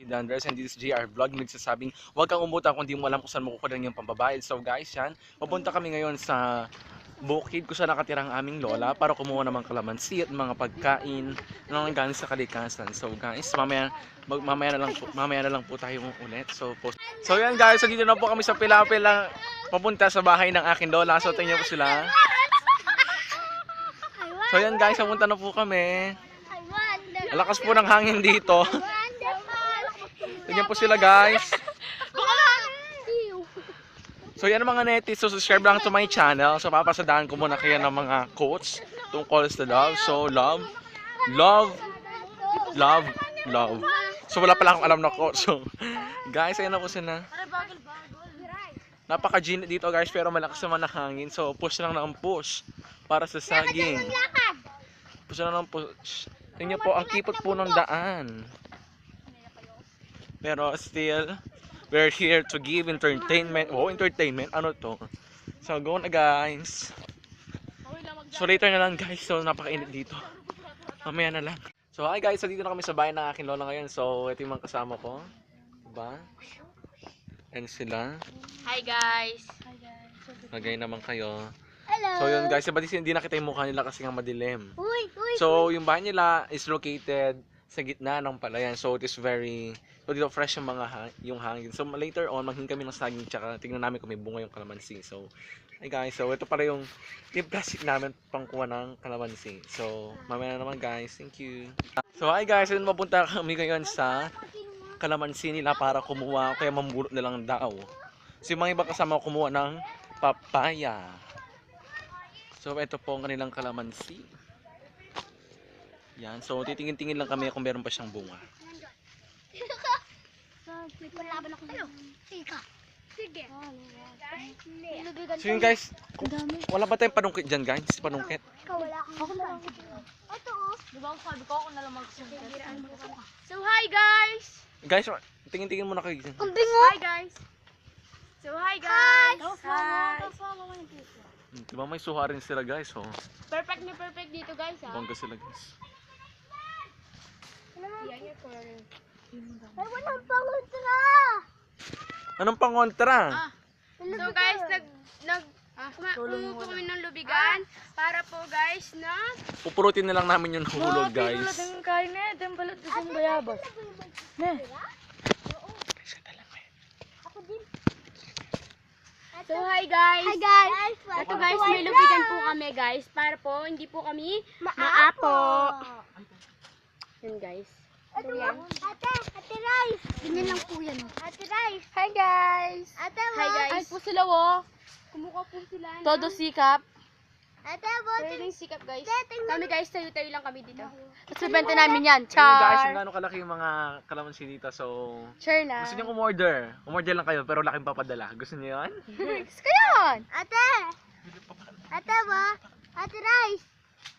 The Andres, and this is JR Vlog. Nagsasabing, huwag kang umutang kung di mo alam kung saan makukuha yung pambabayad. So guys, yan, papunta kami ngayon sa bukid ko sa nakatira ang aming lola para kumuha ng mga kalamansi at mga pagkain na galing sa kalikasan. So guys, mamaya na lang po tayo ulit. So yan guys, so dito na po kami sa Pilapil papunta sa bahay ng aking lola. So tingnan po sila. So yan guys, papunta na po kami. Malakas po ng hangin dito. Tingnan po sila guys. So yan mga netis, so subscribe lang to my channel. So papasadaan ko muna kayo ng mga quotes tungkol sa love. So love. So wala pala akong alam na quote. So guys, ayan na po sila. Napaka-gin dito guys, pero malakas naman ang hangin. So push lang ng push para sa saging. Push lang ng push. Tingnan po, ang kipot po ng daan. Pero still, we're here to give entertainment. Oh, entertainment? Ano to? So go na guys. So later na lang guys. So napakainit dito. Mamaya na lang. So hi guys, so dito na kami sa bahay ng aking lola ngayon. So ito yung mga kasama ko. Diba? And sila. Hi guys. Nagay naman kayo. Hello. So yun guys, ba't hindi nakita yung mukha nila kasi nga madilim. Uy. So yung bahay nila is located sa gitna ng palayan. So it is very, so dito fresh yung yung hangin. So later on, maghingi kami ng saging tsaka tingnan namin kung may bunga yung kalamansi. So hey guys, so ito para yung plastic namin pangkuha ng kalamansi. So mamaya na naman guys, thank you. So hi guys, so mapunta kami ngayon sa kalamansi nila para kumuha, kaya mamulot na lang daw. So yung mga iba kasama kumuha ng papaya. So ito po ang kanilang kalamansi. Yan, so titingin-tingin lang kami kung meron pa siyang bunga. Laban ako sa'yo. Sige. So yun guys, wala ba tayong panungkit dyan guys? Panungkit. Ikaw wala akong lang. Ito oh. Diba ako sabi ko ako na lang magsusunod. So hi guys. Guys, tingin-tingin muna kayo dyan. Ang bingo. Hi guys. So hi guys. Hi. Diba may suha rin sila guys, oh. Perfect na perfect dito guys ha. Bongga sila guys. Yan yung corner. Ay, walang pangontra. Anong pangontra? So guys, kumuha po kami ng lubigan para po guys na Pupurutin na lang namin yung nahulog guys. kain na, yung balot ng bayabas. Ako din. So hi guys. Hi guys. Ito guys, may lubigan po kami guys para po hindi po kami maapo. Yun guys. Ito yan. Ate Rice. Ganyan lang po yan. Ate Rice. Hi guys. Ate Hi Bo. guys. Ay po sila wo. Kumuha po sila. Todo sikap. Ate Bo. Pwedeng sikap guys. Tingnan. Kami guys, tayo-tayo lang kami dito. Tapos bibenta namin yan. Ayun guys, Char. yung gano'ng kalaki yung mga kalamansi dito. So, Char lang. gusto nyo umorder. Umorder lang kayo, pero laking papadala. Gusto nyo yan? Gusto ko yan. Ate. Ate Bo. Ate Rice.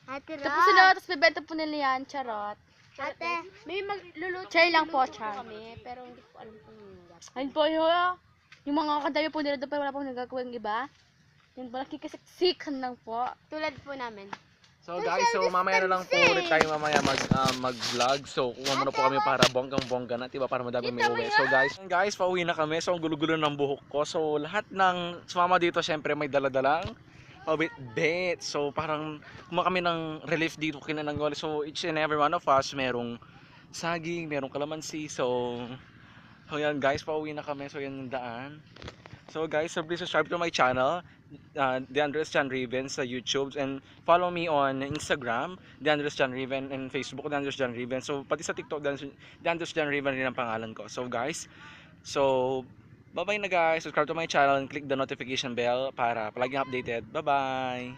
Ate Ito po Rice. sila, tapos bibenta po nila yan. Charot. Ate. May magluluto. Char lang po, char. Kami, pero hindi ko alam kung ayun po yung mga kandami po nila doon, pero wala po nagagawa yung iba. Yun po, nakikisiksikan lang po. Tulad po namin. So guys, so mamaya na lang po ulit tayo mamaya mag-vlog. So kuha muna po kami para bonggang-bongga na, diba? Para madami may uwi. So guys, pauwi na kami. So ang gulo-gulo ng buhok ko. So lahat ng sumama dito, syempre may daladalang pabit-bit. So parang kumuha kami ng relief dito kinanangol. So each and every one of us, merong saging, merong kalamansi. So yan guys, pauwi na kami. So yan yung daan. So guys, so please subscribe to my channel, The Andres John Riven sa YouTube, and follow me on Instagram, The Andres John Riven, and Facebook, The Andres John Riven. So pati sa TikTok, The Andres John Riven rin ang pangalan ko. So guys, so bye bye na guys. Subscribe to my channel and click the notification bell para palaging updated. Bye bye.